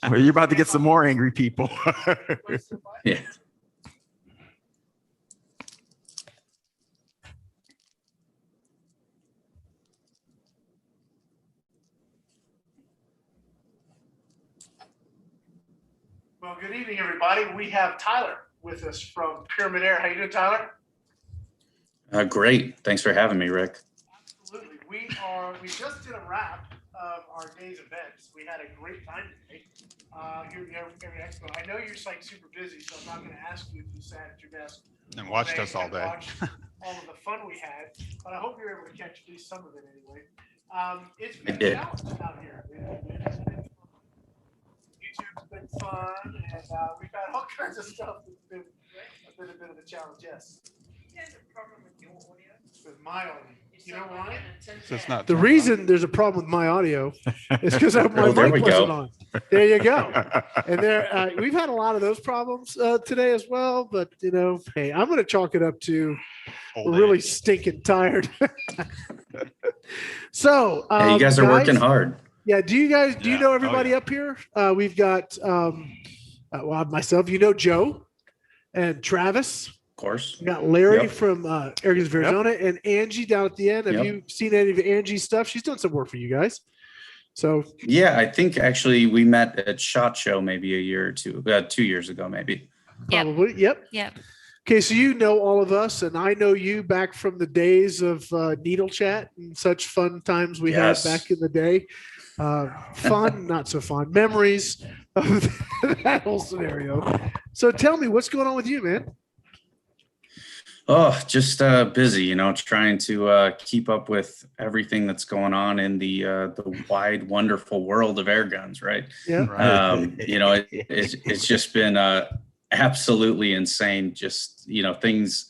Well, you're about to get some more angry people. Yeah. Well, good evening, everybody. We have Tyler with us from Pyramyd Air. How you doing, Tyler? Great. Thanks for having me, Rick. Absolutely. We just did a wrap of our day's events. We had a great time today here at Expo. I know you're like super busy, so I'm not going to ask you if you sat at your desk and watched us all day. Watched all of the fun we had, but I hope you're able to catch at least some of it anyway. It's been a challenge out here. YouTube's been fun, and we've had all kinds of stuff that's been a bit of a challenge. Yes. You guys have a problem with your audio? With my audio. You know why? So it's not The reason there's a problem with my audio is because my there we mic wasn't go. on. There you go. And there, we've had a lot of those problems today as well. But you know, hey, I'm going to chalk it up to we're really stinking tired. So Yeah, you guys are working hard. Yeah. Do you know everybody yeah. up here? We've got well, myself. You know Joe and Travis. Of course. We got Larry Yep. from Airguns of Arizona and Angie down at the end. Have Yep. you seen any of Angie's stuff? She's doing some work for you guys. So Yeah, I think actually we met at SHOT Show maybe a year or two, 2 years ago, maybe. probably, yep. Okay, so you know all of us, and I know you back from the days of Needle Chat and such fun times we Yes. had back in the day. Fun, not so fun memories of that whole scenario. So tell me, what's going on with you, man? Oh, just busy, trying to keep up with everything that's going on in the wide, wonderful world of air guns, right? Yeah. It's just been absolutely insane. Just, things,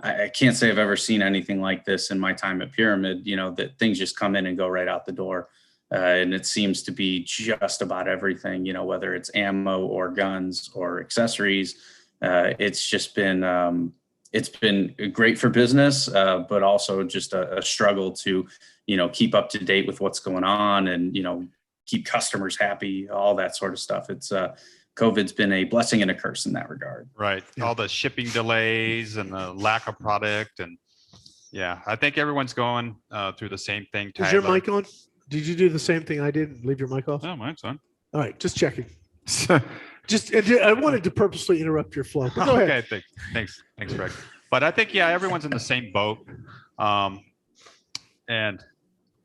I can't say I've ever seen anything like this in my time at Pyramyd, that things just come in and go right out the door. And it seems to be just about everything, whether it's ammo or guns or accessories. It's just been, it's been great for business, but also just a struggle to, keep up to date with what's going on and, keep customers happy, all that sort of stuff. It's COVID's been a blessing and a curse in that regard. Right. Yeah. All the shipping delays and the lack of product. And yeah, I think everyone's going through the same thing. Is your mic on? Did you do the same thing I did? Leave your mic off? Oh, mine's on. All right, just checking. I wanted to purposely interrupt your flow. But go ahead. Okay, thanks, Greg. But I think, yeah, everyone's in the same boat. And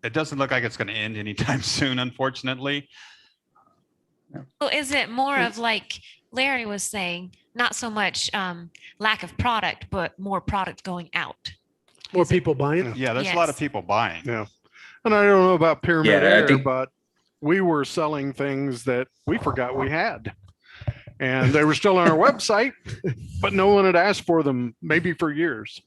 it doesn't look like it's going to end anytime soon, unfortunately. Well, is it more of like Larry was saying, not so much lack of product, but more product going out? More people buying? Yeah, there's a lot of Yes. people buying. Yeah. And I don't know about Pyramyd Yeah, I Air, think- but we were selling things that we forgot we had. And they were still on our website, but no one had asked for them maybe for years.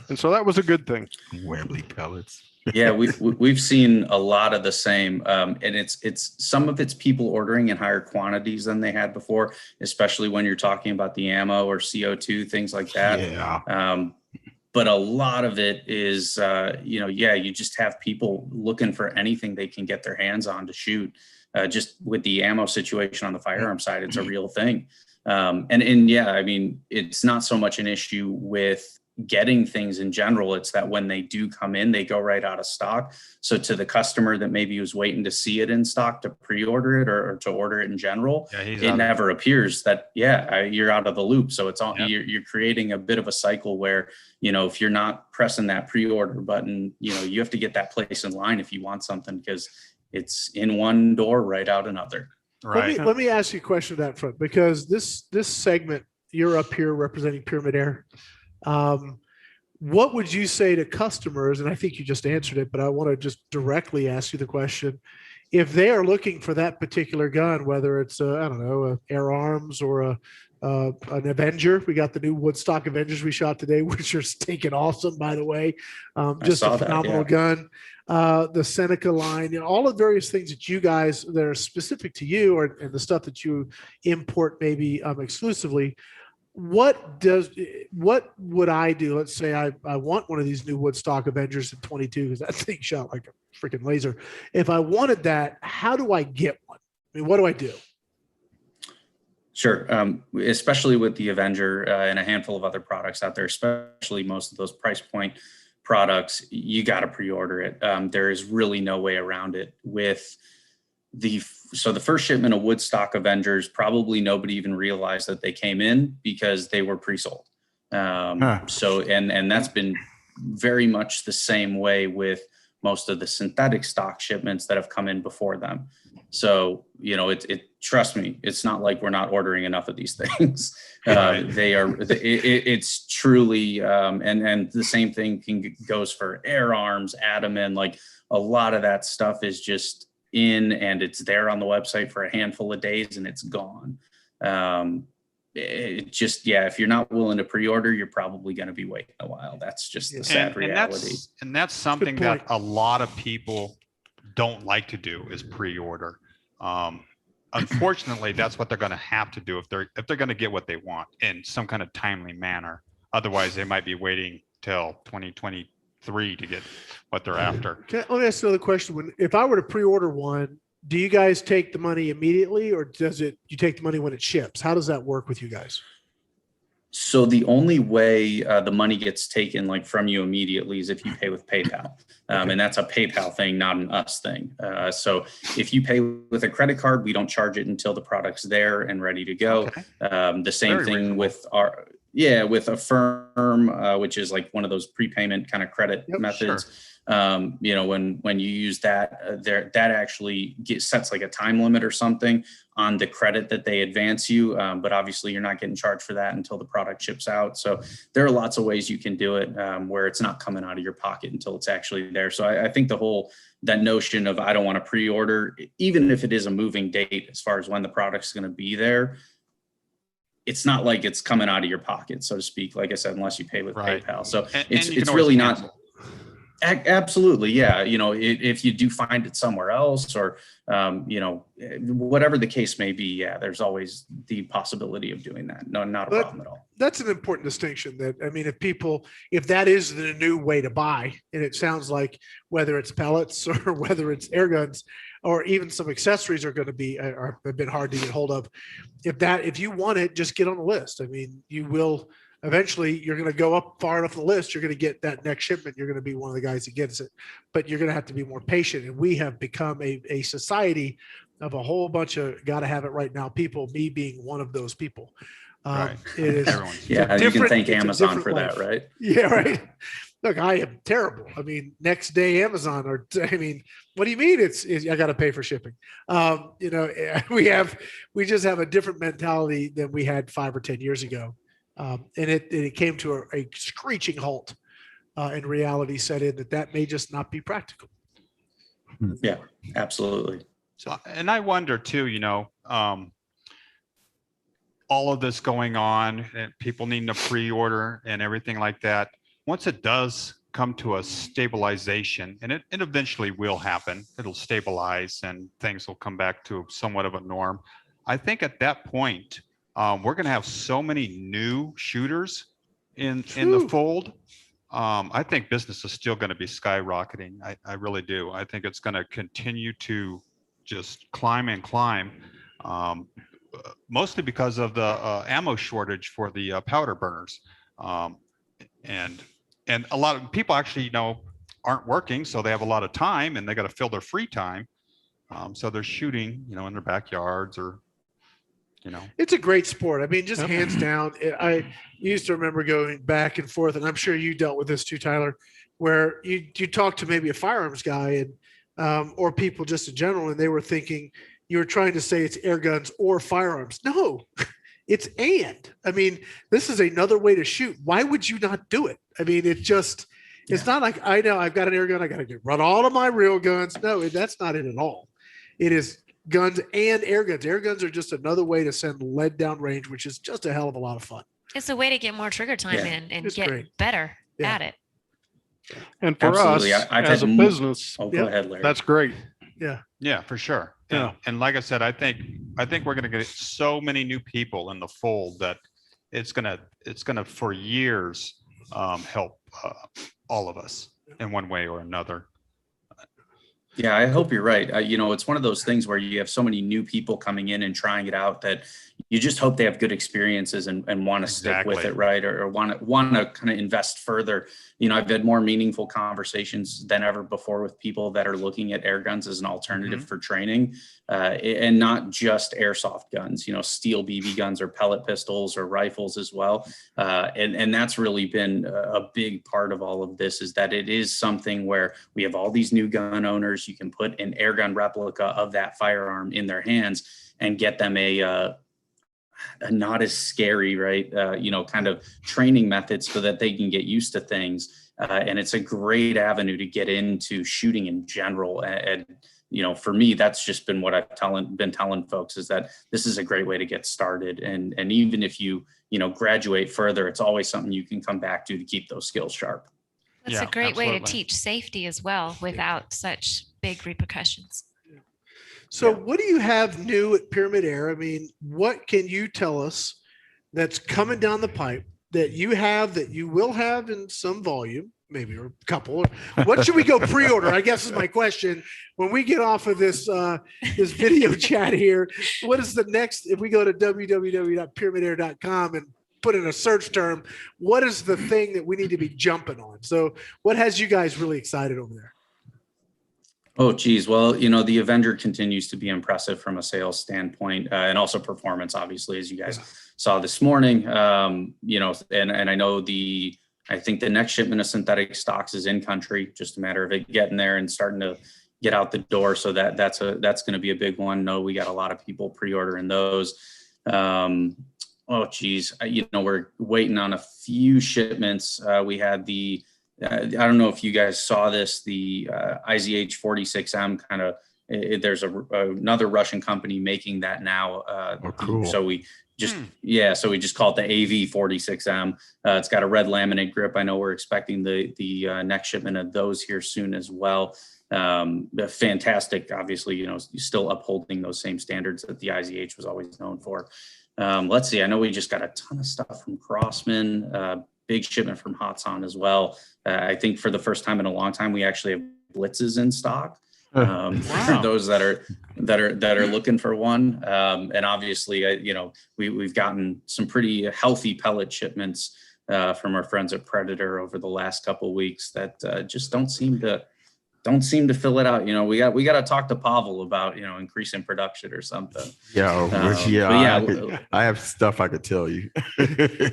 And so that was a good thing. Webley pellets. Yeah, we've seen a lot of the same, and it's some of it's people ordering in higher quantities than they had before, especially when you're talking about the ammo or CO2 things like that. Yeah. But a lot of it is, you just have people looking for anything they can get their hands on to shoot. Just with the ammo situation on the firearm side, it's a real thing. And yeah, I mean, it's not so much an issue with getting things in general. It's that when they do come in, they go right out of stock. So to the customer that maybe was waiting to see it in stock to pre-order it or to order it in general, it never appears that, you're out of the loop. So it's all, you're creating a bit of a cycle where, if you're not pressing that pre-order button, you have to get that place in line if you want something, because it's in one door, right out another. Right. Let me ask you a question to that front, because this segment, you're up here representing Pyramyd Air. What would you say to customers? And I think you just answered it, but I want to just directly ask you the question. If they are looking for that particular gun, whether it's a Air Arms or an Avenger, we got the new Woodstock Avengers we shot today, which are stinking awesome, by the way. Just a phenomenal gun. The Seneca line, all the various things that you guys that are specific to you, and the stuff that you import maybe exclusively. What would I do? Let's say I want one of these new Woodstock Avengers in 22, because that thing shot like a freaking laser. If I wanted that, how do I get one? I mean, what do I do? Sure. Especially with the Avenger and a handful of other products out there, especially most of those price point products, you got to pre-order it. There is really no way around it. So the first shipment of Woodstock Avengers, probably nobody even realized that they came in because they were pre-sold. So, and that's been very much the same way with most of the synthetic stock shipments that have come in before them. So, trust me, it's not like we're not ordering enough of these things. It's truly, and the same thing goes for air arms, Adaman, like a lot of that stuff is just in and it's there on the website for a handful of days and it's gone. If you're not willing to pre-order, you're probably going to be waiting a while. That's just the sad reality. And that's something that a lot of people don't like to do is pre-order. Unfortunately, that's what they're going to have to do if they're going to get what they want in some kind of timely manner. Otherwise, they might be waiting till 2023 to get what they're after. Let me ask another question. If I were to pre-order one, do you guys take the money immediately, or you take the money when it ships? How does that work with you guys? So the only way the money gets taken like from you immediately is if you pay with PayPal. And that's a PayPal thing, not an us thing. So if you pay with a credit card, we don't charge it until the product's there and ready to go. Okay. The same Very thing reasonable. with Affirm, which is like one of those prepayment kind of credit methods. Sure. When you use that, that actually sets like a time limit or something on the credit that they advance you. But obviously you're not getting charged for that until the product ships out. So there are lots of ways you can do it where it's not coming out of your pocket until it's actually there. So I think that notion of I don't want to pre-order, even if it is a moving date as far as when the product's going to be there, it's not like it's coming out of your pocket, so to speak, like I said, unless you pay with PayPal. So it's really not. Absolutely. Yeah. If you do find it somewhere else or, whatever the case may be, yeah, there's always the possibility of doing that. No, not a problem at all. That's an important distinction if that is the new way to buy, and it sounds like whether it's pellets or whether it's air guns or even some accessories are going to have been hard to get hold of. If you want it, just get on the list. I mean, you will. Eventually, you're going to go up far enough the list. You're going to get that next shipment. You're going to be one of the guys that gets it, but you're going to have to be more patient. And we have become a society of a whole bunch of got to have it right now people. Me being one of those people. Right. It is. Yeah, you can thank Amazon for that, right? Yeah, right. Look, I am terrible. I mean, next day Amazon, what do you mean? It's I got to pay for shipping. We just have a different mentality than we had 5 or 10 years ago. And it came to a screeching halt, and reality set in that may just not be practical. Yeah, absolutely. So, and I wonder too, all of this going on and people needing to pre-order and everything like that. Once it does come to a stabilization, and it eventually will happen, it'll stabilize and things will come back to somewhat of a norm. I think at that point, we're going to have so many new shooters in the fold. I think business is still going to be skyrocketing. I really do. I think it's going to continue to just climb and climb, mostly because of the ammo shortage for the powder burners. And a lot of people actually, aren't working, so they have a lot of time and they got to fill their free time. So they're shooting, in their backyards or. It's a great sport. I mean, just hands down. I used to remember going back and forth, and I'm sure you dealt with this too, Tyler, where you talk to maybe a firearms guy and or people just in general, and they were thinking you were trying to say it's air guns or firearms. No, it's and. I mean, this is another way to shoot. Why would you not do it? I mean, it's not like I know I've got an air gun. I got to run all of my real guns. No, that's not it at all. It is guns and air guns. Air guns are just another way to send lead down range, which is just a hell of a lot of fun. It's a way to get more trigger time in and get better at it. And for Absolutely. us as a business, go ahead, Larry. that's great. Yeah, for sure. Yeah. And like I said, I think we're going to get so many new people in the fold that it's going to for years help all of us in one way or another. Yeah, I hope you're right. It's one of those things where you have so many new people coming in and trying it out that you just hope they have good experiences and want to stick with Exactly. it, right? Or want to kind of invest further. I've had more meaningful conversations than ever before with people that are looking at air guns as an alternative for training, and not just airsoft guns, steel BB guns or pellet pistols or rifles as well. And that's really been a big part of all of this, is that it is something where we have all these new gun owners. You can put an air gun replica of that firearm in their hands and get them a not as scary, right? Kind of training methods so that they can get used to things. And it's a great avenue to get into shooting in general. And for me, that's just been what I've been telling folks, is that this is a great way to get started. And even if you graduate further, it's always something you can come back to keep those skills sharp. That's Yeah, a great way to absolutely. teach safety as well without such big repercussions. So what do you have new at Pyramyd Air? I mean, what can you tell us that's coming down the pipe that you have, that you will have in some volume, maybe, or a couple? What should we go pre-order? I guess is my question. When we get off of this this video chat here, what is the next, if we go to www.pyramydair.com and put in a search term, what is the thing that we need to be jumping on? So what has you guys really excited over there? Oh, geez. Well, the Avenger continues to be impressive from a sales standpoint, and also performance, obviously, as you guys saw this morning. And I know I think the next shipment of synthetic stocks is in country, just a matter of it getting there and starting to get out the door. So that's going to be a big one. No, we got a lot of people pre-ordering those. Oh, geez. We're waiting on a few shipments. We had I don't know if you guys saw this, the IZH 46M kind of, there's another Russian company making that now. Cool. So we just call it the AV 46M. It's got a red laminate grip. I know we're expecting the next shipment of those here soon as well. Fantastic, obviously, still upholding those same standards that the IZH was always known for. Let's see, I know we just got a ton of stuff from Crossman, big shipment from Hotson as well. I think for the first time in a long time, we actually have blitzes in stock. For those that are looking for one. And obviously, we've gotten some pretty healthy pellet shipments from our friends at Predator over the last couple of weeks that just don't seem to fill it out. We got to talk to Pavel about, increasing production or something. I have stuff I could tell you.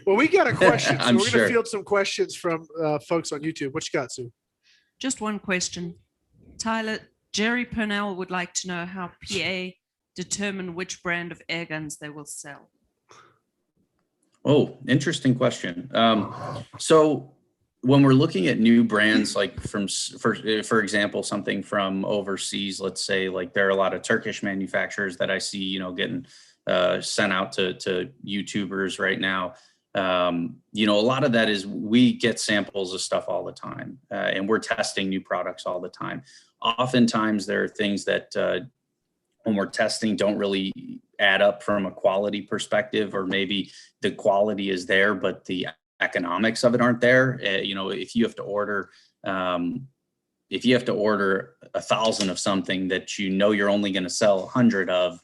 Well, we got a question. So I'm we're going sure. to field some questions from folks on YouTube. What you got, Sue? Just one question. Tyler, Jerry Purnell would like to know how PA determine which brand of air guns they will sell. Oh, interesting question. So when we're looking at new brands, like for example, something from overseas, let's say, like there are a lot of Turkish manufacturers that I see, getting sent out to YouTubers right now. A lot of that is we get samples of stuff all the time, and we're testing new products all the time. Oftentimes there are things that when we're testing don't really add up from a quality perspective, or maybe the quality is there, but the economics of it aren't there. If you have to order 1,000 of something that you're only going to sell 100 of,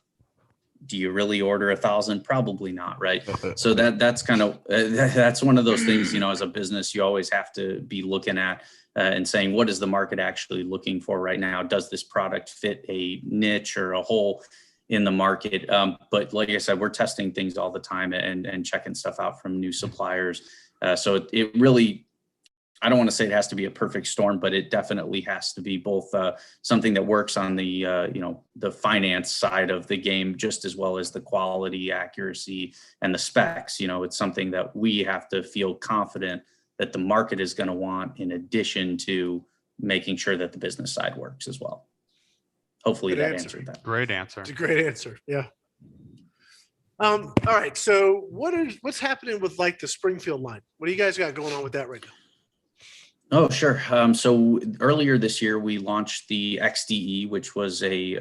do you really order 1,000? Probably not, right? So that's kind of that's one of those things. As a business, you always have to be looking at and saying, what is the market actually looking for right now? Does this product fit a niche or a hole in the market? But like I said, we're testing things all the time and checking stuff out from new suppliers. So it really, I don't want to say it has to be a perfect storm, but it definitely has to be both something that works on the the finance side of the game, just as well as the quality, accuracy, and the specs. It's something that we have to feel confident that the market is going to want, in addition to making sure that the business side works as well. Hopefully that answered that. Great answer. It's a great answer. Yeah. All right. So what's happening with like the Springfield line? What do you guys got going on with that right now? Oh, sure. So earlier this year, we launched the XDE, which was a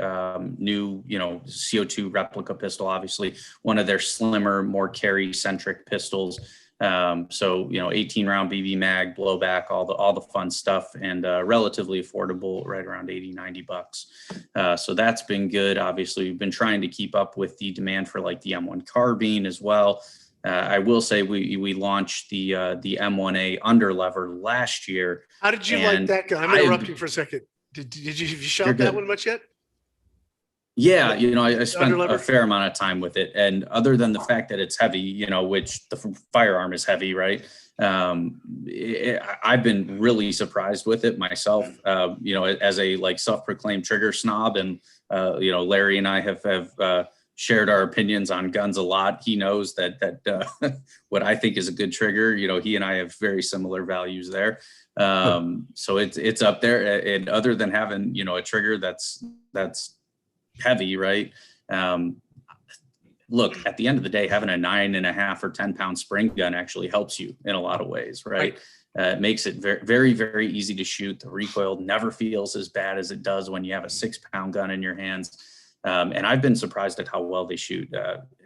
new, CO2 replica pistol, obviously one of their slimmer, more carry-centric pistols. So, 18 round BB mag, blowback, all the fun stuff, and relatively affordable, right around 80, $90. So that's been good. Obviously, we've been trying to keep up with the demand for like the M1 carbine as well. I will say we launched the M1A underlever last year. How did you like that gun? I'm interrupting for a second. Did you shot that one much yet? Yeah, I spent a fair amount of time with it, and other than the fact that it's heavy, which the firearm is heavy, right? I've been really surprised with it myself. As a like self-proclaimed trigger snob, and Larry and I have shared our opinions on guns a lot. He knows that what I think is a good trigger. He and I have very similar values there. So it's up there. And other than having a trigger that's heavy, right? Look, at the end of the day, having a 9.5 or 10 pound spring gun actually helps you in a lot of ways, right? It makes it very, very, very easy to shoot. The recoil never feels as bad as it does when you have a 6 pound gun in your hands. And I've been surprised at how well they shoot.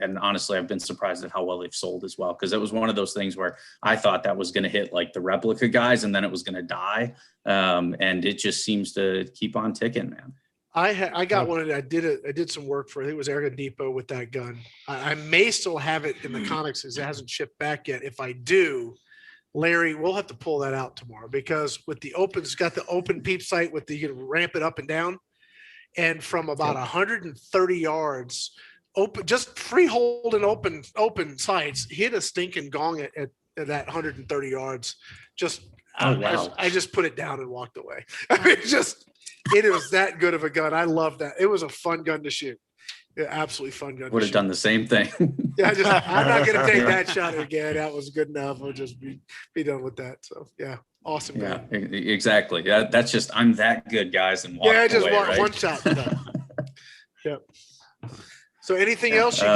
And honestly, I've been surprised at how well they've sold as well, because it was one of those things where I thought that was going to hit like the replica guys and then it was going to die. And it just seems to keep on ticking, man. I got one. I did some work for, I think it was Airgun Depot with that gun. I may still have it in the comics because it hasn't shipped back yet. If I do, Larry, we'll have to pull that out tomorrow, because with the open, it's got the open peep sight with the, you can ramp it up and down. And from about 130 yards, open, just free hold and open sights, hit a stinking gong at that 130 yards. I just put it down and walked away. I mean, it was that good of a gun. I love that. It was a fun gun to shoot. Yeah, absolutely fun gun. Would have done the same thing. Yeah, I'm not going to take that shot again. That was good enough. I'll just be done with that. So yeah, awesome. Yeah, exactly. Yeah, that's just, I'm that good, guys. And walk one shot. Yep. So anything else you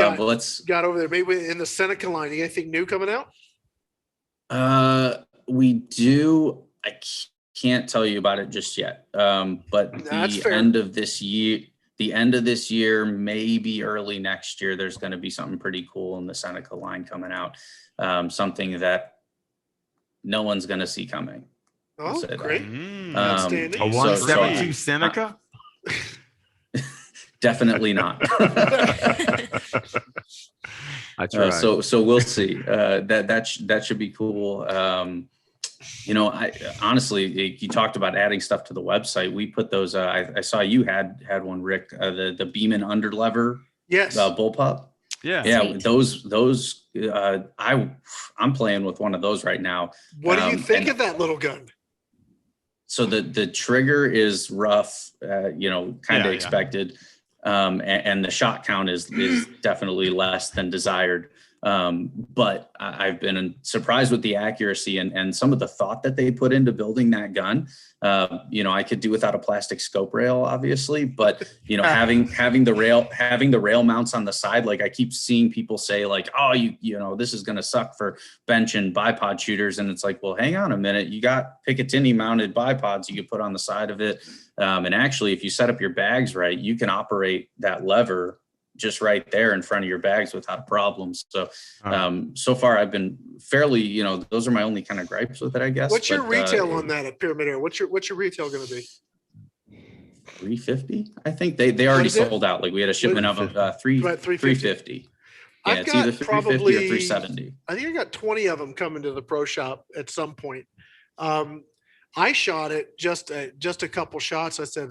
got over there? Maybe in the Seneca line, anything new coming out? We do. I can't tell you about it just yet. But end of this year, maybe early next year, there's going to be something pretty cool in the Seneca line coming out. Something that no one's going to see coming. Oh, great. A 172 Seneca? Definitely not. That's right. So we'll see. That should be cool. I honestly, you talked about adding stuff to the website. We put those. I saw you had one, Rick. The Beeman underlever. Yes. Bullpup. Yeah. Sweet. Those. I'm playing with one of those right now. What do you think of that little gun? So the trigger is rough. Kind of expected. And the shot count is definitely less than desired. But I've been surprised with the accuracy and some of the thought that they put into building that gun. I could do without a plastic scope rail, obviously, but having the rail mounts on the side, like I keep seeing people say like, oh, this is going to suck for bench and bipod shooters. And it's like, well, hang on a minute. You got Picatinny mounted bipods you could put on the side of it. And actually, if you set up your bags right, you can operate that lever just right there in front of your bags without problems. So, so far I've been fairly, those are my only kind of gripes with it, I guess. What's your retail on that at Pyramyd Air? What's your retail going to be? 350. I think they already sold out. Like we had a shipment of 350. Yeah, it's either 350 or 370. I think I got 20 of them coming to the pro shop at some point. I shot it just a couple shots. I said,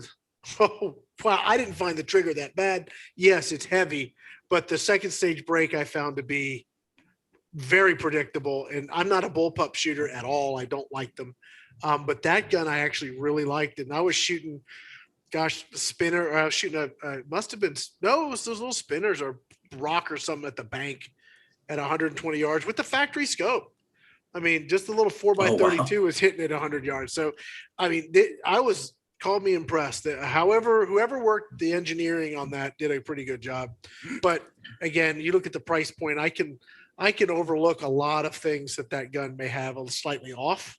oh, wow, I didn't find the trigger that bad. Yes, it's heavy, but the second stage break I found to be very predictable. And I'm not a bullpup shooter at all. I don't like them. But that gun I actually really liked it. And I was shooting, spinner. I was shooting must have been, no, it was those little spinners or rock or something at the bank at 120 yards with the factory scope. I mean, just the little 4x32 was hitting at 100 yards. So, I mean, called me impressed. Whoever worked the engineering on that did a pretty good job. But again, you look at the price point, I can overlook a lot of things that gun may have a slightly off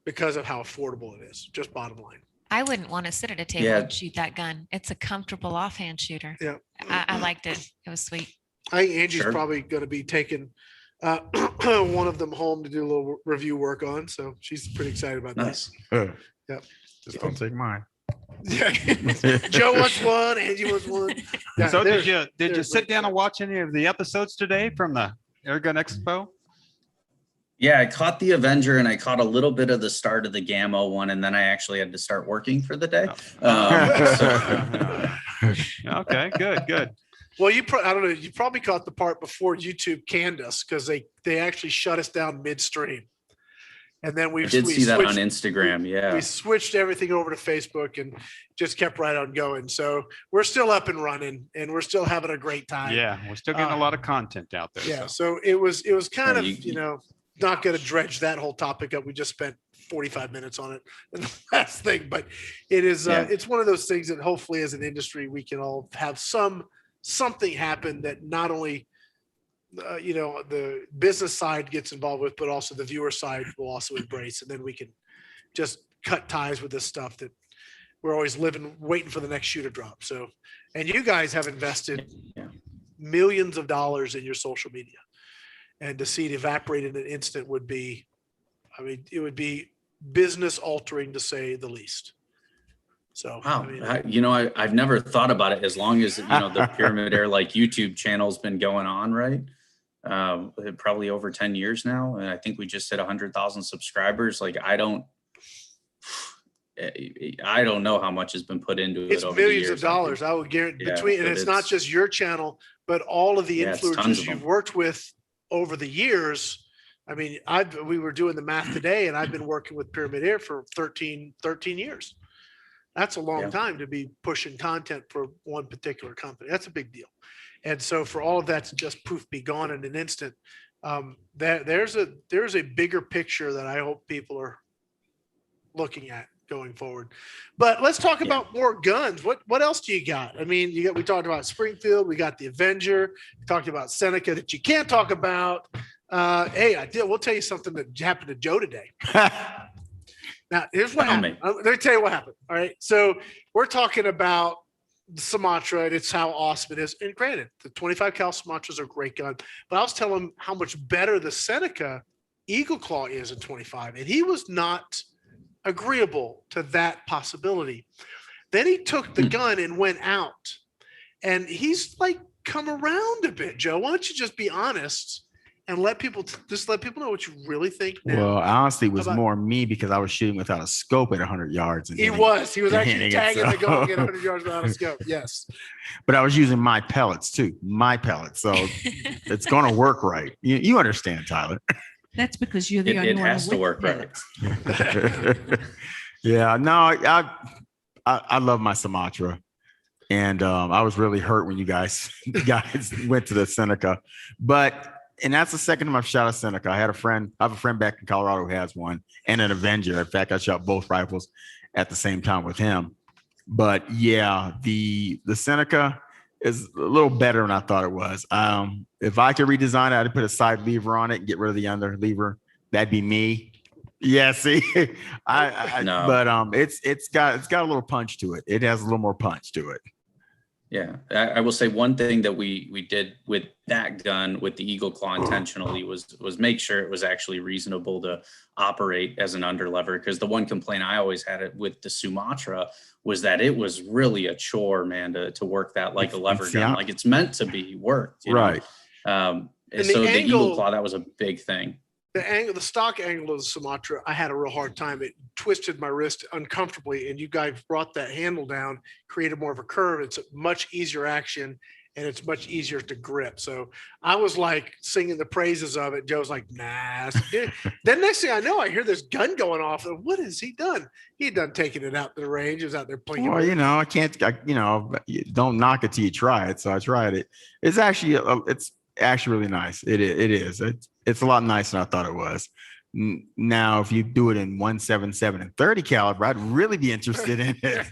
because of how affordable it is. Just bottom line. I wouldn't want to sit at a table and shoot that gun. It's a comfortable offhand shooter. Yeah. I liked it. It was sweet. I think Angie's probably going to be taking one of them home to do a little review work on. So she's pretty excited about Nice. that. Yep. Just don't take mine. Yeah. Joe wants one. Angie wants one. Yeah, So did you they're sit great down stuff. and watch any of the episodes today from the Airgun Expo? Yeah, I caught the Avenger and I caught a little bit of the start of the Gamma one, and then I actually had to start working for the day. Okay, good. Well, I don't know. You probably caught the part before YouTube canned us because they actually shut us down midstream. And then I did see that on Instagram. Yeah. We switched everything over to Facebook and just kept right on going. So we're still up and running and we're still having a great time. Yeah, we're still getting a lot of content out there. Yeah. So it was kind Yeah, of, not going to dredge that whole topic up. We just spent 45 minutes on it in the last thing, but it is, it's one of those things that hopefully as an industry, we can all have something happen that not only, the business side gets involved with, but also the viewer side will also embrace. And then we can just cut ties with this stuff that we're always waiting for the next shoe to drop. So, and you guys have invested millions of dollars in your social media, and to see it evaporate in an instant would be, it would be business altering to say the least. So, wow. I've never thought about it as long as, the Pyramyd Air YouTube channel's been going on, right? Probably over 10 years now. And I think we just hit 100,000 subscribers. I don't know how much has been put into it. It's over millions the of years, dollars. I would guarantee and it's not just your channel, but all of the influencers you've worked with over the years. We were doing the math today and I've been working with Pyramyd Air for 13 years. That's a long time to be pushing content for one particular company. That's a big deal. And so for all of that to just poof be gone in an instant, there's a bigger picture that I hope people are looking at going forward. But let's talk about more guns. What else do you got? We talked about Springfield, we got the Avenger, we talked about Seneca that you can't talk about. We'll tell you something that happened to Joe today. Now, here's what happened. Let me tell you what happened. All right. So we're talking about the Sumatra, and it's how awesome it is. And granted, the 25 cal Sumatras are a great gun, but I was telling him how much better the Seneca Eagle Claw is in 25, and he was not agreeable to that possibility. Then he took the gun and went out, and he's come around a bit. Joe, why don't you just be honest and let people know what you really think now? Well, honestly, it was more me because I was shooting without a scope at 100 yards. And he was actually tagging the gun at 100 yards without a scope. Yes. But I was using my pellets too. So it's going to work right. You understand, Tyler. That's because you're the only one. It has to work right. Yeah, no, I love my Sumatra. And I was really hurt when you guys went to the Seneca. And that's the second time I've shot a Seneca. I have a friend back in Colorado who has one, and an Avenger. In fact, I shot both rifles at the same time with him. But yeah, the Seneca is a little better than I thought it was. If I could redesign it, I'd put a side lever on it and get rid of the under lever. That'd be me. Yeah, see, No. But it's got a little punch to it. It has a little more punch to it. Yeah, I will say one thing that we did with that gun, with the Eagle Claw intentionally, was make sure it was actually reasonable to operate as an underlever. Because the one complaint I always had with the Sumatra was that it was really a chore, man, to work that like a lever gun, like it's meant to be worked. Right. And so the Eagle Claw, that was a big thing. The stock angle of the Sumatra, I had a real hard time. It twisted my wrist uncomfortably, and you guys brought that handle down, created more of a curve. It's a much easier action, and it's much easier to grip. So I was singing the praises of it. Joe's like, nah. Then next thing I know, I hear this gun going off. What has he done? He done taking it out to the range. He was out there playing. Well, I can't, don't knock it till you try it. So I tried it. It's actually really nice. It is. It's a lot nicer than I thought it was. Now, if you do it in 177 and 30 caliber, I'd really be interested in it.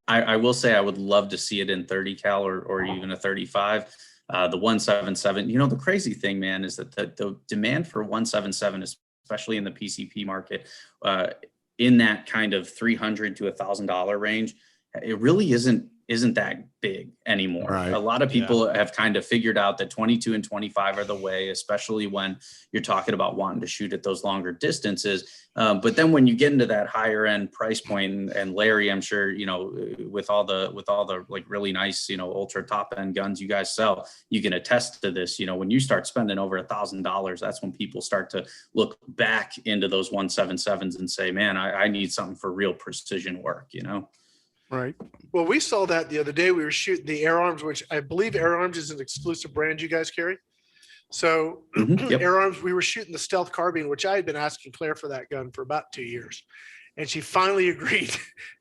I will say I would love to see it in 30 cal or even a 35. The 177, the crazy thing, man, is that the demand for 177, especially in the PCP market, in that kind of $300 to $1,000 range, it really isn't isn't that big anymore. Right. A lot of people have kind of figured out that 22 and 25 are the way, especially when you're talking about wanting to shoot at those longer distances. But then when you get into that higher end price point, and Larry, I'm sure, you know, with all the like really nice, you know, ultra top end guns you guys sell, you can attest to this. You know, when you start spending over $1,000, that's when people start to look back into those 177s and say, man, I need something for real precision work, you know? Right. Well, we saw that the other day. We were shooting the Air Arms, which I believe Air Arms is an exclusive brand you guys carry. So Yep. Air Arms, we were shooting the Stealth Carbine, which I had been asking Claire for that gun for about 2 years. And she finally agreed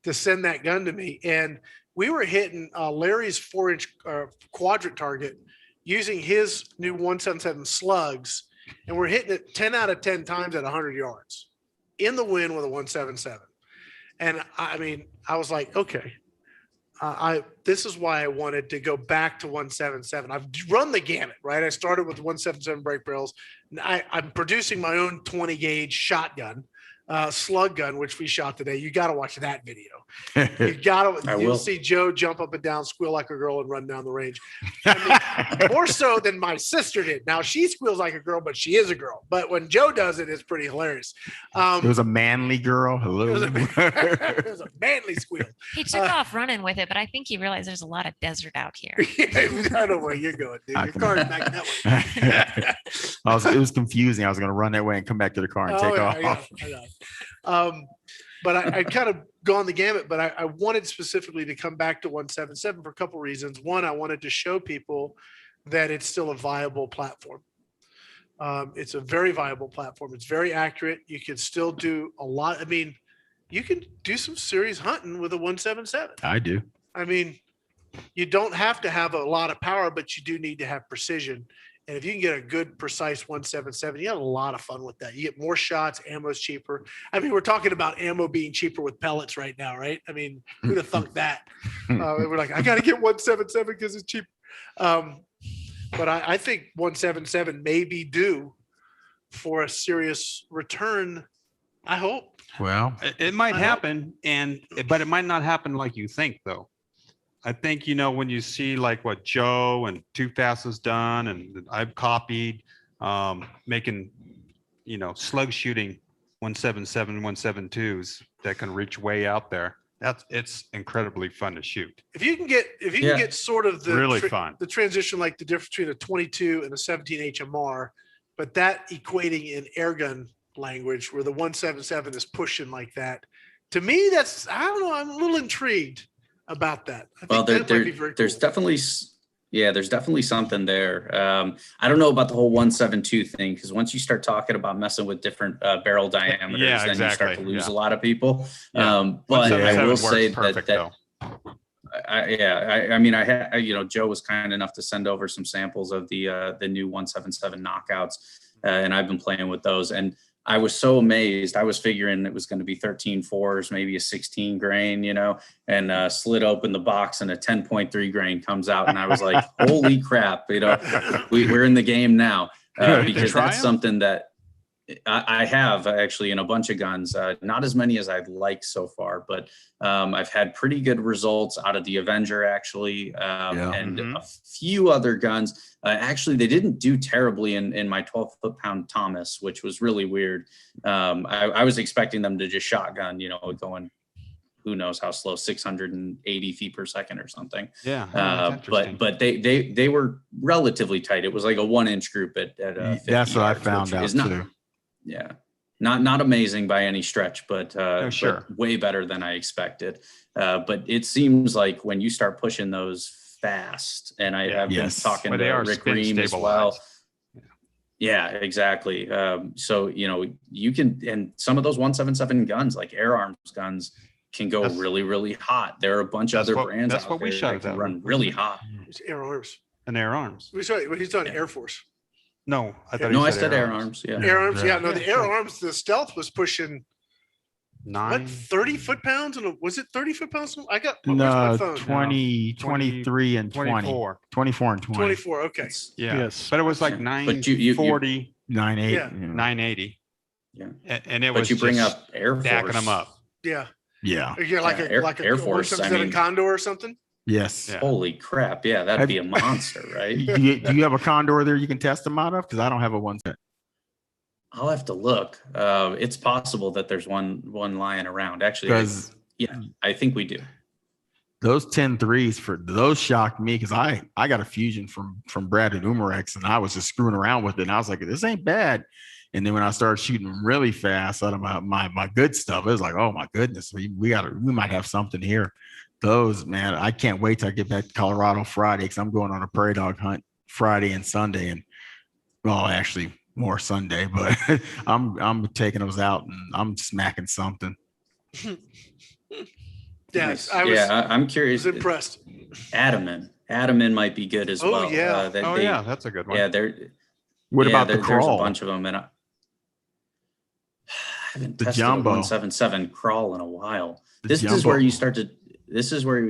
to send that gun to me. And we were hitting Larry's 4-inch quadrant target using his new 177 slugs. And we're hitting it 10 out of 10 times at 100 yards in the wind with a 177. And I mean, I was like, okay, this is why I wanted to go back to 177. I've run the gamut, right? I started with 177 brake barrels. I'm producing my own 20 gauge shotgun, slug gun, which we shot today. You got to watch that video. You'll see Joe jump up and down, squeal like a girl, and run down the range. I mean, more so than my sister did. Now she squeals like a girl, but she is a girl. But when Joe does it, it's pretty hilarious. It was a manly girl. Hello. It was a manly squeal. He took off running with it, but I think he realized there's a lot of desert out here. I know where you're going, dude. Your car's back that way. It was confusing. I was going to run that way and come back to the car and take off. I got it. But I kind of gone the gamut, but I wanted specifically to come back to 177 for a couple reasons. One, I wanted to show people that it's still a viable platform. It's a very viable platform. It's very accurate. You can still do a lot. I mean, you can do some serious hunting with a 177. I do. I mean, you don't have to have a lot of power, but you do need to have precision. And if you can get a good, precise 177, you have a lot of fun with that. You get more shots, ammo's cheaper. I mean, we're talking about ammo being cheaper with pellets right now, right? I mean, who'd have thunk that? We're like, I got to get 177 because it's cheap. But I think 177 may be due for a serious return. I hope. Well, It might happen, but it might not happen like you think, though. I think, you know, when you see like what Joe and Too Fast has done, and I've copied, making, you know, slug shooting 177, 172s that can reach way out there. It's incredibly fun to shoot. If you can get sort of Really fun. the transition, like the difference between a 22 and a 17 HMR, but that equating in airgun language where the 177 is pushing like that, to me, that's, I don't know, I'm a little intrigued about that. I think that might be very there's cool. definitely something there. I don't know about the whole 172 thing, because once you start talking about messing with different barrel diameters, then you start to lose a lot of people. But I will say that I mean, you know, Joe was kind enough to send over some samples of the new 177 knockouts, and I've been playing with those, and I was so amazed. I was figuring it was going to be 13 4s, maybe a 16 grain, you know, and slid open the box and a 10.3 grain comes out. And I was like, holy crap, you know, we're in the game now, because that's something that I have actually in a bunch of guns, not as many as I'd like so far, but I've had pretty good results out of the Avenger actually, and a few other guns. Actually, they didn't do terribly in my 12 foot-pound Thomas, which was really weird. I was expecting them to just shotgun, you know, going, who knows how slow, 680 feet per second or something. Yeah. But they were relatively tight. It was like a 1-inch group at 50 that's what I yards, found out too. Yeah, not amazing by any stretch, but sure, but way better than I expected. But it seems like when you start pushing those fast, and I have been talking to Rick Ream as well. Yeah, exactly. So, you know, you can, and some of those 177 guns, like Air Arms guns, can go really, really hot. There are a bunch of other brands out there that can run really hot. It's Air Arms. And Air Arms. He's on Air Force. No, I thought I said Air Arms. Yeah, Air Arms. Yeah, no, the Air Arms. The Stealth was pushing 30 foot-pounds, and was it 30 foot-pounds? I got no 20, 23, and 24. 24 and 20. 24. Okay. Yes, but it was like 940, 980, 980. Yeah, and it was. But you bring up Air Force, stacking them up. Yeah. Yeah. Like a Air Force. 177 Condor or something. Yes. Yeah. Holy crap. Yeah, that'd be a monster, right? Do you have a Condor there you can test them out of? Because I don't have a 1.7. I'll have to look. It's possible that there's one lying around. Actually, Because I think we do. those 10.3s for those shocked me because I got a Fusion from Brad at Umarex and I was just screwing around with it and I was like, this ain't bad. And then when I started shooting really fast out of my good stuff, it was like, oh my goodness, we might have something here. Those, man, I can't wait till I get back to Colorado Friday because I'm going on a prairie dog hunt Friday and Sunday, and well, actually more Sunday, but I'm taking those out and I'm smacking something. Yes, Nice. I'm curious. was impressed. Adamant might be good as Oh, well. yeah. Yeah, that's a good one. Yeah, What about the there's a crawl? bunch of them, and I haven't The tested jumbo. a 177 crawl in a while. The This is jumbo. where you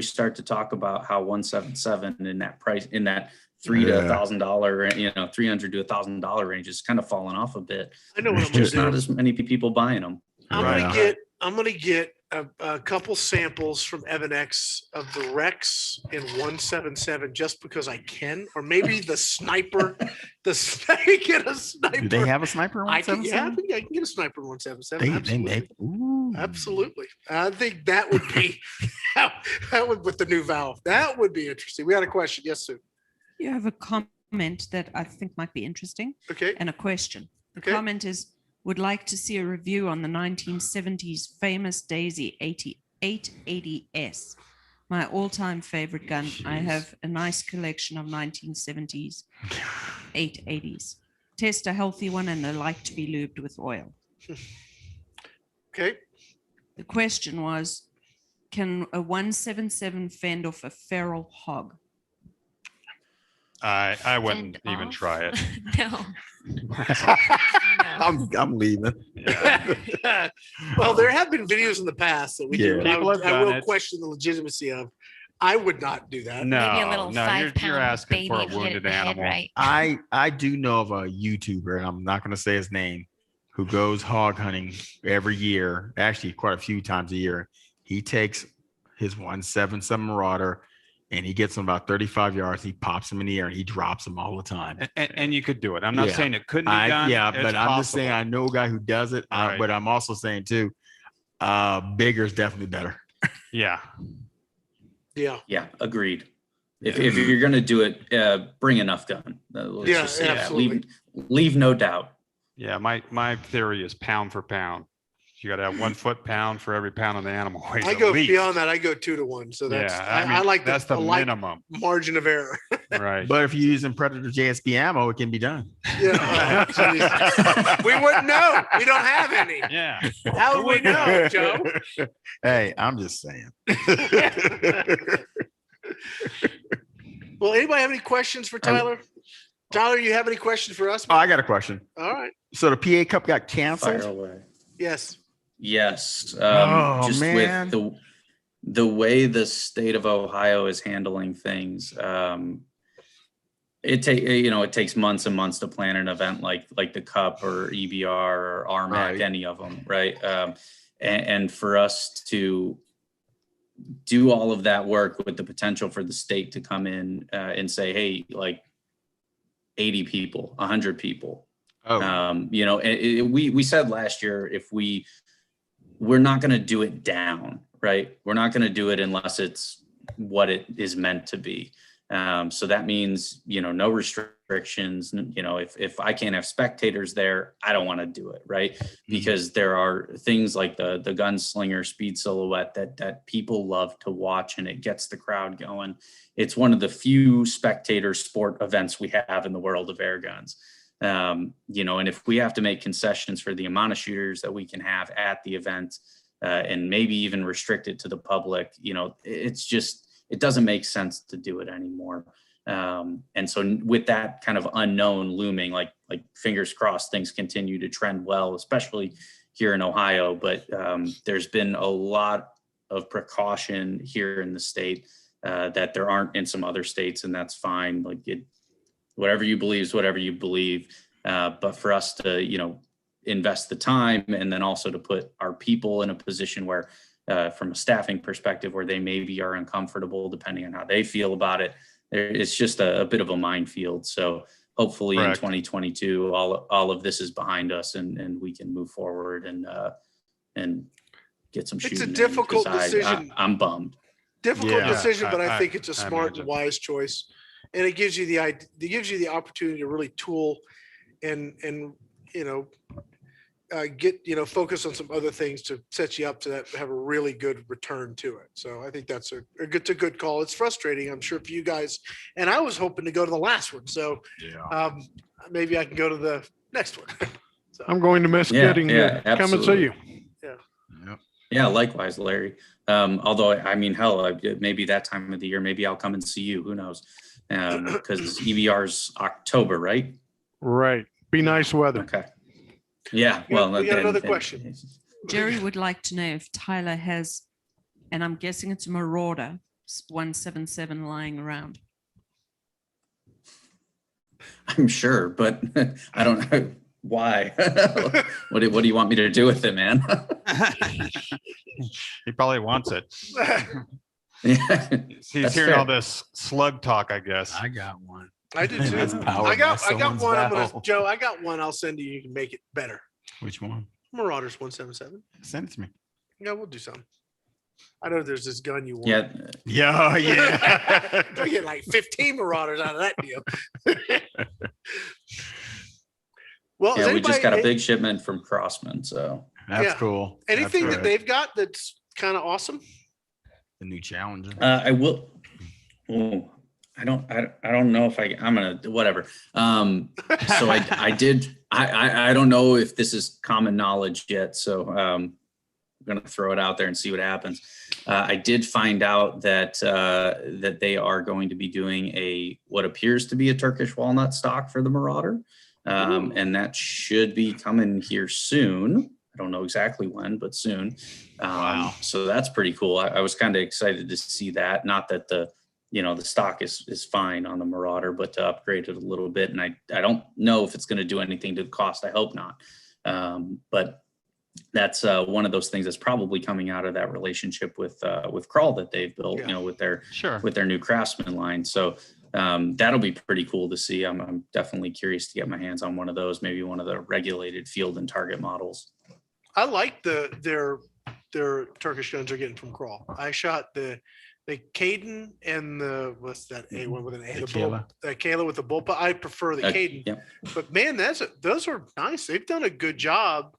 start to talk about how 177 in that price, in that $300 to $1,000, $300 to $1,000 range is kind of falling off a bit. I know what I'm There's gonna just not do. as many people buying them. I'm Right. gonna get a couple samples from Evan X of the Rex in 177 just because I can, or maybe the sniper. Get a sniper. Do they have a sniper in I can, 1.7? I can get a sniper in 177. They Absolutely. make. Ooh. Absolutely. I think that would be that would with the new valve. That would be interesting. We had a question. Yes, Sue. You have a comment that I think might be interesting Okay. and a question. The Okay. comment is, would like to see a review on the 1970s famous Daisy 880S. My all-time favorite gun. I have a nice collection of 1970s 880s. Test a healthy one and they like to be lubed with oil. Okay. The question was, can a 177 fend off a feral hog? I wouldn't Fend even off? try it. No. I'm leaving. Yeah. Well, there have been videos in the past that we Yeah. do. People have I done will it. question the legitimacy of. I would not do that. No, Maybe a little no, 5 you're pound asking baby for a if you hit it in wounded the head animal. right. I do know of a YouTuber, and I'm not going to say his name, who goes hog hunting every year, actually quite a few times a year. He takes his 177 Marauder and he gets him about 35 yards. He pops him in the air and he drops them all the time. And you could do it. I'm not Yeah. saying it couldn't be done. Yeah, It's but I'm just saying possible. I know a guy who does it, Right. but I'm also saying too, bigger is definitely better. Yeah. Yeah. Yeah, agreed. If you're going to do it, bring enough gun. Let's Yeah, just say that. absolutely. Leave no doubt. Yeah. My theory is pound for pound. You got to have 1 foot pound for every pound of the animal weighs. I at go least. beyond that. I go 2 to 1. So that's Yeah. I like that's the I like minimum. margin of error. Right. But if you're using Predator JSP ammo, it can be done. Yeah. Oh, geez. We wouldn't know. We don't have any. Yeah. How would we know, Joe? Hey, I'm just saying. Well, anybody have any questions for Tyler? Tyler, you have any questions for us? Oh, I got a question. All right. So the PA Cup got Fire canceled? away. Yes. Yes. Oh, Just man. with the way the state of Ohio is handling things, it takes months and months to plan an event like the Cup or EBR or RMAC, Right. any of them, right? And for us to do all of that work with the potential for the state to come in and say, hey, like 80 people, 100 people. Oh, We said last year, if we're not going to do it down, right? We're not going to do it unless it's what it is meant to be. So that means, no restrictions. If I can't have spectators there, I don't want to do it, right? Because there are things like the gunslinger speed silhouette that people love to watch, and it gets the crowd going. It's one of the few spectator sport events we have in the world of air guns. And if we have to make concessions for the amount of shooters that we can have at the event, and maybe even restrict it to the public, it doesn't make sense to do it anymore. And so with that kind of unknown looming, like fingers crossed, things continue to trend well, especially here in Ohio. But there's been a lot of precaution here in the state that there aren't in some other states, and that's fine. Whatever you believe is whatever you believe. But for us to, invest the time and then also to put our people in a position where from a staffing perspective where they maybe are uncomfortable depending on how they feel about it. It's just a bit of a minefield. So hopefully in Correct. 2022, all of this is behind us and we can move forward and get some It's a shooting in, difficult 'cause decision. I'm bummed. Difficult Yeah, decision, but I I- think it's a I smart imagine. and wise choice. And it gives you it gives you the opportunity to really tool and, get, focus on some other things to set you up to have a really good return to it. So I think that's it's a good call. It's frustrating, I'm sure, for you guys. And I was hoping to go to the last one. So Yeah. maybe I can go to the next one. So, I'm going to miss Yeah, getting yeah, to come and see absolutely. you. Yep. Yeah, likewise, Larry. Although, I mean, hell, maybe that time of the year, maybe I'll come and see you. Who knows? Because EVR's October, right? Right. Be nice weather. Okay. Yeah. We Well, got then- another then- question. Jerry would like to know if Tyler has, and I'm guessing it's a Marauder 177 lying around. I'm sure, but I don't know why. What do you want me to do with it, man? He probably wants it. Yeah. He's That's hearing all fair. this slug talk, I guess. I got one. I do too. That's powered I by got someone's one. valve. Joe, I got one. I'll send you. You can make it better. Which one? Marauders 177. Send it to me. Yeah, we'll do something. I know there's this gun you want. Yeah. Yeah, yeah. I get like 15 Marauders out of that deal. Well, is Yeah. We just got a anybody- big shipment from Crossman. So That's Yeah. cool. anything That's that good. they've got that's kind of awesome. The new Challenger. I will. Oh, I don't know if I'm gonna whatever. So I did. I don't know if this is common knowledge yet. So I'm gonna throw it out there and see what happens. I did find out that that they are going to be doing what appears to be a Turkish walnut stock for the Marauder, and that should be coming here soon. I don't know exactly when, but soon. Wow. So that's pretty cool. I was kind of excited to see that. Not that the stock is fine on the Marauder, but to upgrade it a little bit. And I don't know if it's going to do anything to the cost. I hope not. But that's one of those things that's probably coming out of that relationship with Crawl that they've built, Yeah. with their Sure. new Craftsman line. So that'll be pretty cool to see. I'm definitely curious to get my hands on one of those, maybe one of the regulated field and target models. I like their Turkish guns they're getting from Crawl. I shot the Caden and what's that A1 with an A? The The Kayla with the bullpup. I prefer the Caden. Yeah. But man, those are nice. They've done a good job.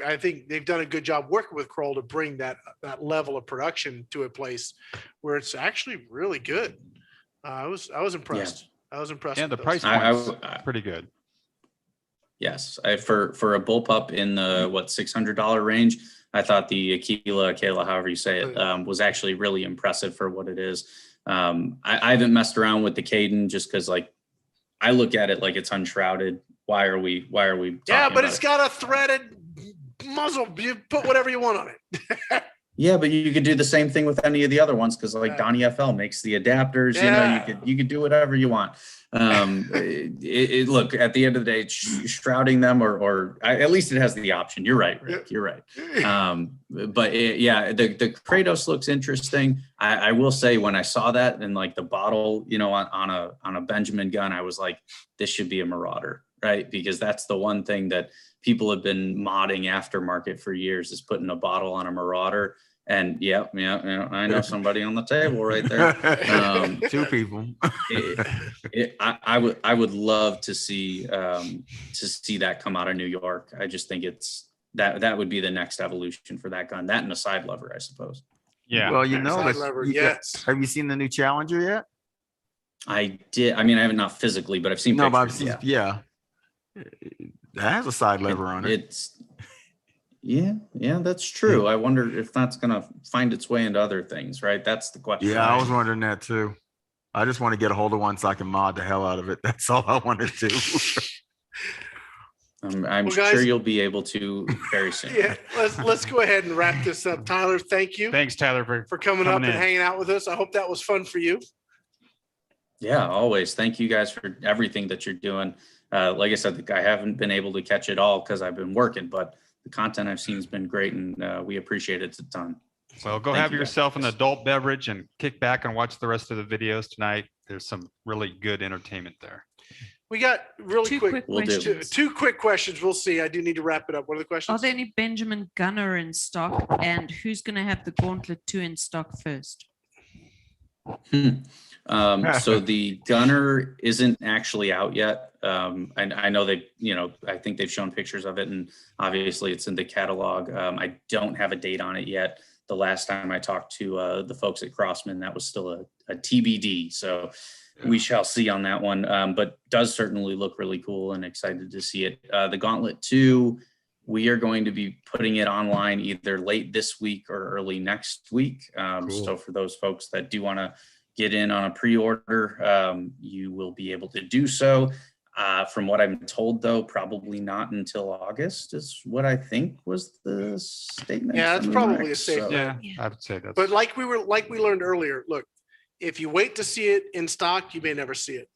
I think they've done a good job working with Kroll to bring that level of production to a place where it's actually really good. I was impressed. I was impressed. Yeah, with the those. price I- point's pretty good. Yes, for a bullpup in the $600 range, I thought the Kayla, however you say it, was actually really impressive for what it is. I haven't messed around with the Caden just because, like, I look at it like it's unshrouded. Why are we? Yeah, talking but about it's it? got a threaded muzzle. You put whatever you want on it. Yeah, but you could do the same thing with any of the other ones because, like, Yeah. Donnie FL makes the adapters. Yeah. You could do whatever you want. Look, at the end of the day, it's shrouding them, or at least it has the option. You're right, Rick. You're right. But the Kratos looks interesting. I will say, when I saw that in, like, the bottle, on a Benjamin gun, I was like, this should be a Marauder, right? Because that's the one thing that people have been modding aftermarket for years, is putting a bottle on a Marauder. And yeah, I know somebody on the table right there. Two people. I would love to see that come out of New York. I just think that would be the next evolution for that gun. That and a side lever, I suppose. Yeah. Well, Side lever, yes. Have you seen the new Challenger yet? I did. I mean, I haven't, not physically, but I've seen No, but I've pictures. seen, yeah. That has a side lever on it. Yeah, that's true. I wonder if that's gonna find its way into other things, right? That's the question. Yeah, I was wondering that too. I just want to get a hold of one so I can mod the hell out of it. That's all I want to do. I'm Well, sure guys- you'll be able to very soon. Yeah, let's go ahead and wrap this up. Tyler, thank you Thanks, Tyler, for coming up coming and in. hanging out with us. I hope that was fun for you. Yeah, always. Thank you guys for everything that you're doing. Like I said, I haven't been able to catch it all because I've been working, but the content I've seen has been great, and we appreciate it a ton. Well, go Thank have you, guys. yourself an adult beverage and kick back and watch the rest of the videos tonight. There's some really good entertainment there. We got really Two quick, quick Will do. questions. two quick questions. We'll see. I do need to wrap it up. What are the questions? Are there any Benjamin Gunner in stock? And who's going to have the Gauntlet 2 in stock first? So the Gunner isn't actually out yet. I know they, I think they've shown pictures of it, and obviously it's in the catalog. I don't have a date on it yet. The last time I talked to the folks at Crossman, that was still a TBD. So we shall see on that one, but does certainly look really cool and excited to see it. The Gauntlet 2, we are going to be putting it online either late this week or early next week. So for those folks that do want to get in on a pre-order, you will be able to do so. From what I'm told, though, probably not until August is what I think was the statement. Yeah, that's from probably a Rex. safe So- bet. Yeah, I would say that's. But like we learned earlier, look, if you wait to see it in stock, you may never see it.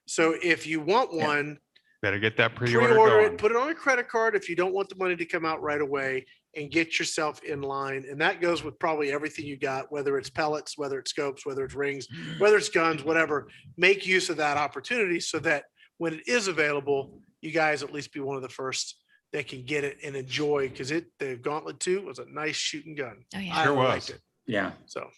So if you want Yeah. one, Better get that pre-order pre-order going. it, put it on a credit card if you don't want the money to come out right away, and get yourself in line. And that goes with probably everything you got, whether it's pellets, whether it's scopes, whether it's rings, whether it's guns, whatever. Make use of that opportunity so that when it is available, you guys at least be one of the first that can get it and enjoy, because the Gauntlet 2 was a nice shooting gun. Oh, yeah. I Sure liked was. it. Yeah, So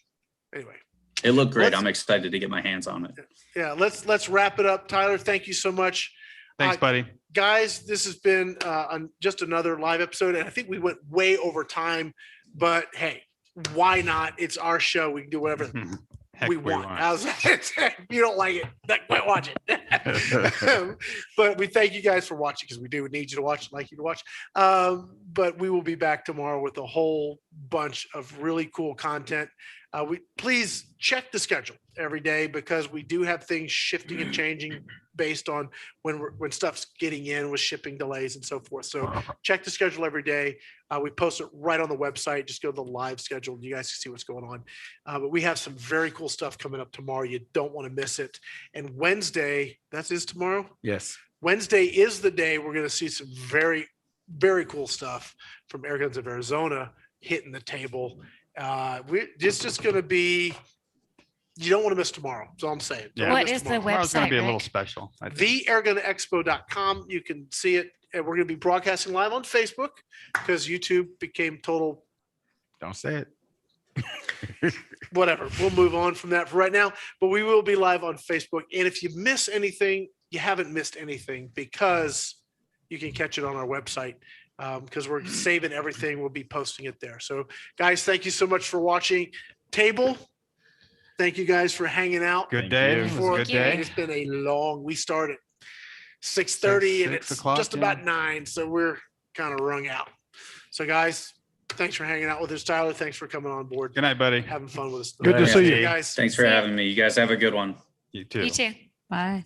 anyway. it looked great. Let's- I'm excited to get my hands on it. Yeah, let's wrap it up. Tyler, thank you so much. Thanks, buddy. Guys, this has been just another live episode, and I think we went way over time, but hey, why not? It's our show. We can do whatever Heck, we want. How's that? If you don't like it, quit watching. But we thank you guys for watching, because we do need you to watch, like you to watch. But we will be back tomorrow with a whole bunch of really cool content. Please check the schedule every day, because we do have things shifting and changing based on when stuff's getting in with shipping delays and so forth. So check the schedule every day. We post it right on the website. Just go to the live schedule and you guys can see what's going on. But we have some very cool stuff coming up tomorrow. You don't want to miss it. And Wednesday, that is tomorrow. Yes. Wednesday is the day we're going to see some very, very cool stuff from Airguns of Arizona hitting the table. It's just going to be, you don't want to miss tomorrow. That's all I'm saying. Don't Yeah. wanna What miss is the tomorrow. Tomorrow's going to website, be a little Rick? special. I think. theairgunexpo.com. You can see it. And we're going to be broadcasting live on Facebook, because YouTube became total Don't say it. whatever. We'll move on from that for right now, but we will be live on Facebook. And if you miss anything, you haven't missed anything, because you can catch it on our website, because we're saving everything. We'll be posting it there. So guys, thank you so much for watching. Table, thank you guys for hanging out. Good Thank day. you. It was a For- good Thank you. day. It's been a long, we started 6:30 and Six it's o'clock, just yeah. about 9. So we're kind of wrung out. So guys, thanks for hanging out with us. Tyler, thanks for coming on board, Good night, buddy. having fun with us. Good to Yeah. see See you. you guys. Thanks for having me. You guys have a good one. You too. You too. Bye.